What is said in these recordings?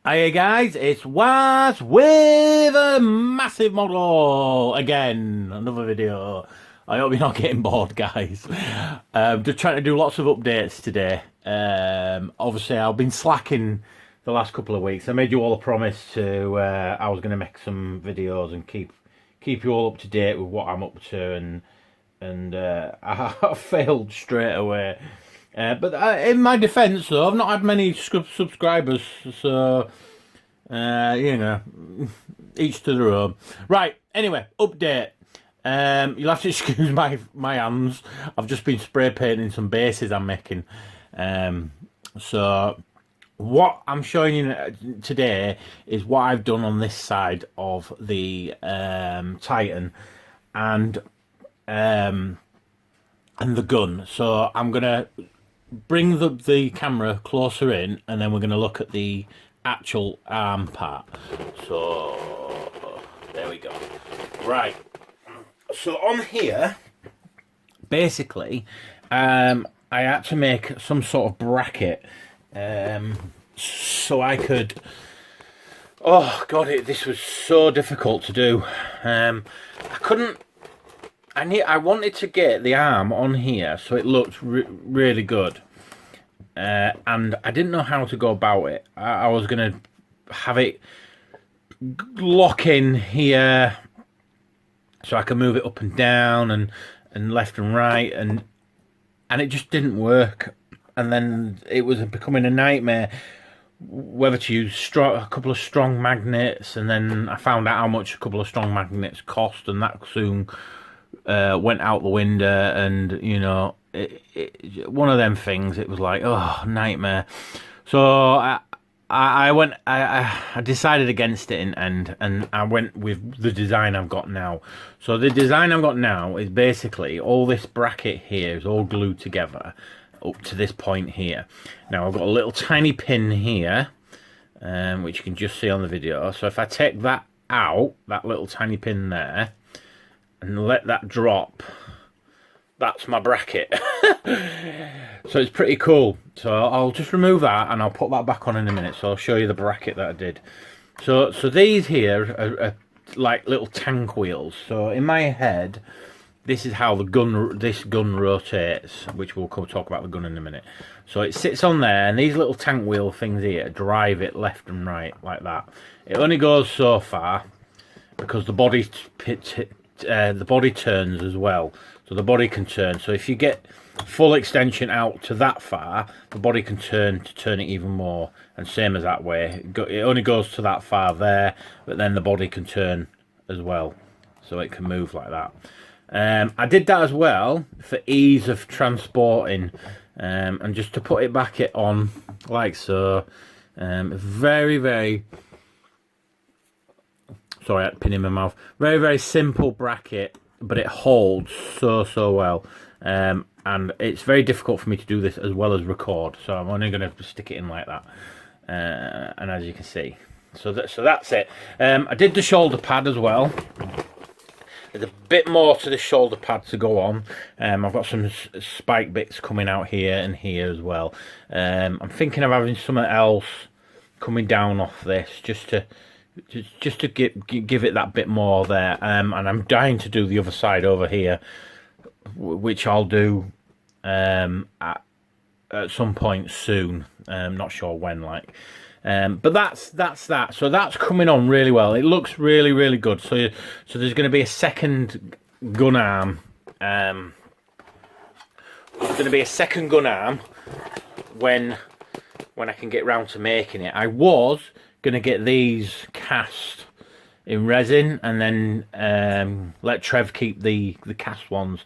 Hey guys, it's Was with a massive model again. Another video. I hope you're not getting bored, guys. Just trying to do lots of updates today. Obviously, I've been slacking the last couple of weeks. I made you all a promise to. I was going to make some videos and keep you all up to date with what I'm up to, and I failed straight away. But in my defence, though, I've not had many subscribers, so each to their own. Right. Anyway, update. You'll have to excuse my hands. I've just been spray painting some bases I'm making. So what I'm showing you today is what I've done on this side of the Titan, and the gun. So I'm gonna bring the camera closer in, and then we're going to look at the actual arm part. So there we go. Right, so on here basically I had to make some sort of bracket so I could, oh god, this was so difficult to do. I couldn't, I wanted to get the arm on here so it looked really good, and I didn't know how to go about it. I was going to have it lock in here so I can move it up and down and left and right, and it just didn't work. And then it was becoming a nightmare whether to use a couple of strong magnets, and then I found out how much a couple of strong magnets cost, and that soon went out the window. And one of them things, it was like, oh, nightmare. So I decided against it in end, and I went with the design I've got now. So the design I've got now is basically all this bracket here is all glued together up to this point here. Now I've got a little tiny pin here, which you can just see on the video. So if I take that out, that little tiny pin there, and let that drop, that's my bracket. So it's pretty cool. So I'll just remove that and I'll put that back on in a minute. So I'll show you the bracket that I did. So these here are like little tank wheels. So in my head, this is how this gun rotates, which we'll talk about the gun in a minute. So it sits on there, and these little tank wheel things here drive it left and right like that. It only goes so far because the body turns as well, so the body can turn. So if you get full extension out to that far, the body can turn it even more, and same as that way, it only goes to that far there, but then the body can turn as well, so it can move like that. I did that as well for ease of transporting, and just to put it back on like so. Very, very, sorry, I had a pin in my mouth. Very, very simple bracket, but it holds so well. And it's very difficult for me to do this as well as record, so I'm only going to stick it in like that. And as you can see, so that's it. I did the shoulder pad as well. There's a bit more to the shoulder pad to go on. I've got some spike bits coming out here and here as well. I'm thinking of having something else coming down off this, just to give it that bit more there. And I'm dying to do the other side over here, which I'll do at some point soon. Not sure when, like. But that's that. So that's coming on really well. It looks really good. So there's going to be a second gun arm. There's going to be a second gun arm when I can get round to making it. I was going to get these cast in resin and then let Trev keep the cast ones.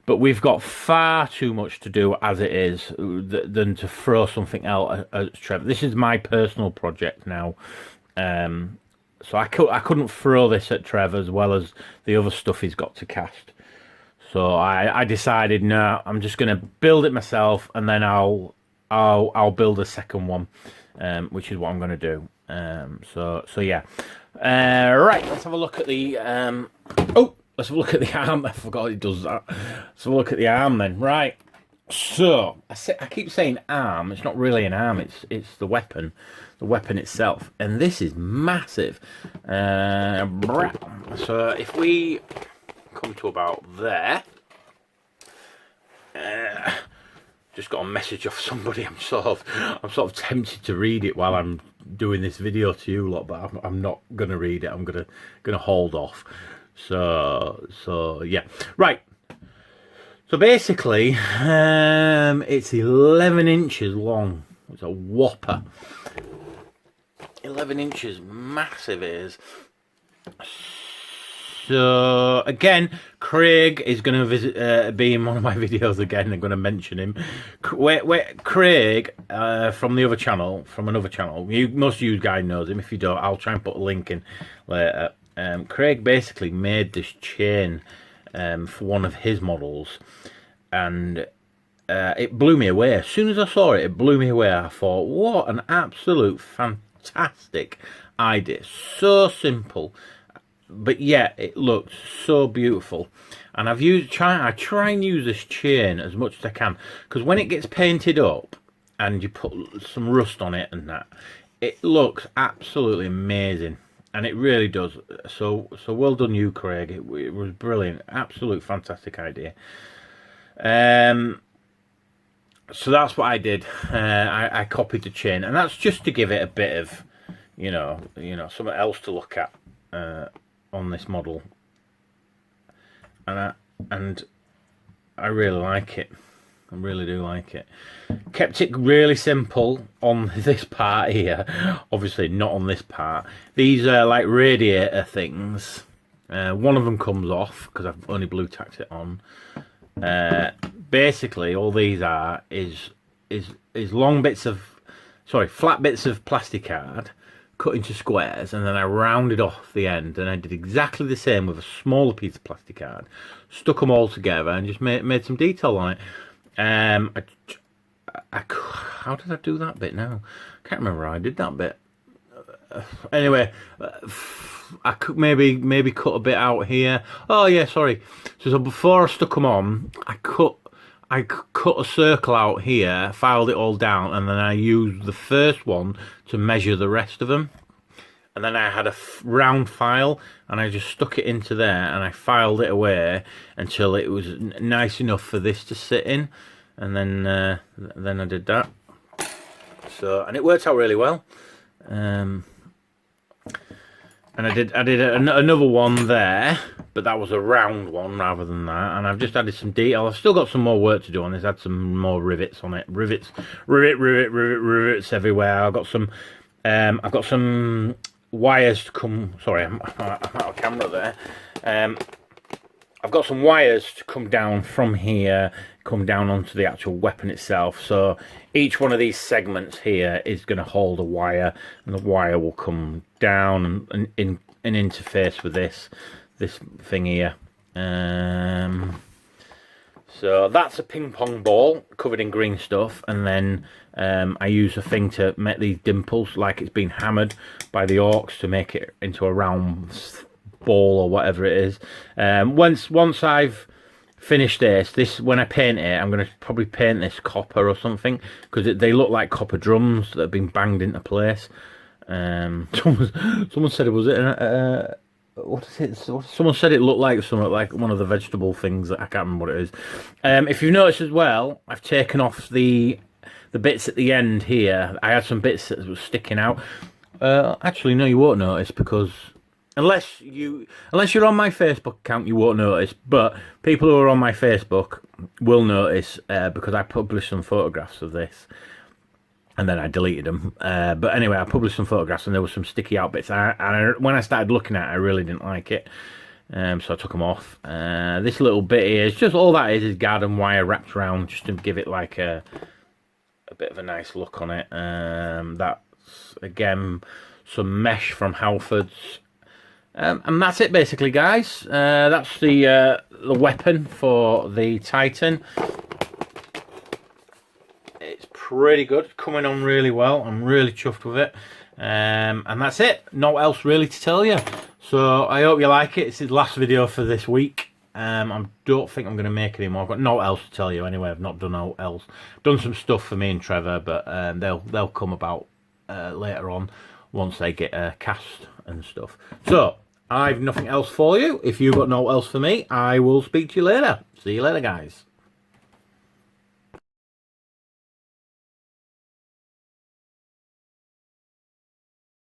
But we've got far too much to do as it is than to throw something out at Trevor. This is my personal project now. So I couldn't throw this at Trevor as well as the other stuff he's got to cast. So I decided, no, I'm just going to build it myself, and then I'll build a second one, which is what I'm going to do. So yeah. Right, let's have a look at the... Let's have a look at the arm. I forgot it does that. Let's have a look at the arm then. Right. So I keep saying arm. It's not really an arm. It's the weapon itself, and this is massive. So if we come to about there, just got a message off somebody. I'm sort of tempted to read it while I'm doing this video to you lot, but I'm not gonna read it. I'm gonna hold off. So yeah, right. So basically, it's 11 inches long. It's a whopper. 11 inches, massive it is. So again, Craig is going to be in one of my videos again. I'm going to mention him. Craig from the other channel, most of you guys knows him. If you don't, I'll try and put a link in later. Craig basically made this chain for one of his models, and it blew me away. As soon as I saw it, it blew me away. I thought, what an absolute fantastic idea. So simple, but yet it looks so beautiful. And I try and use this chain as much as I can, because when it gets painted up and you put some rust on it and that, it looks absolutely amazing. And it really does. So well done you, Craig. It was brilliant. Absolute fantastic idea. So that's what I did. I copied the chain, and that's just to give it a bit of, you know, something else to look at on this model. And I really like it. I really do like it. Kept it really simple on this part here. Obviously not on this part. These are like radiator things. One of them comes off because I've only blue tacked it on. Basically all these are is long bits of, flat bits of plastic card cut into squares, and then I rounded off the end, and I did exactly the same with a smaller piece of plastic card, stuck them all together and just made some detail on it. How did I do that bit now? Can't remember how I did that bit. Anyway, I could maybe cut a bit out here. Oh yeah, sorry. So before I stuck them on, I cut a circle out here, filed it all down, and then I used the first one to measure the rest of them. And then I had a round file, and I just stuck it into there, and I filed it away until it was nice enough for this to sit in. And then I did that. So, and it worked out really well. And I did another one there, but that was a round one rather than that. And I've just added some detail. I've still got some more work to do on this. Add some more rivets on it. Rivets everywhere. I've got some wires to come. Sorry, I'm out of camera there. I've got some wires to come down from here, come down onto the actual weapon itself. So each one of these segments here is going to hold a wire, and the wire will come down and interface with this thing here. So that's a ping pong ball covered in green stuff, and then I use a thing to make these dimples like it's been hammered by the orcs to make it into a round ball or whatever it is. Once I've finished this when I paint it, I'm going to probably paint this copper or something, because they look like copper drums that have been banged into place. Someone said it was what is it? Someone said it looked like something like one of the vegetable things that I can't remember what it is. If you've noticed as well, I've taken off the bits at the end here. I had some bits that were sticking out. Actually, no, you won't notice, because unless you're on my Facebook account, you won't notice. But people who are on my Facebook will notice, because I published some photographs of this, and then I deleted them. But anyway, I published some photographs, and there were some sticky out bits. And when I started looking at it, I really didn't like it, so I took them off. This little bit here is just all that is garden wire wrapped around, just to give it like a bit of a nice look on it. That's again some mesh from Halfords. And that's it basically, guys. That's the weapon for the Titan. It's pretty good, coming on really well. I'm really chuffed with it. And that's it. No else really to tell you. So I hope you like it. It's the last video for this week. I don't think I'm going to make any more. I've got no else to tell you anyway. I've not done no else. Done some stuff for me and Trevor, but they'll come about later on once they get cast and stuff. So I've nothing else for you. If you've got no else for me, I will speak to you later. See you later, guys.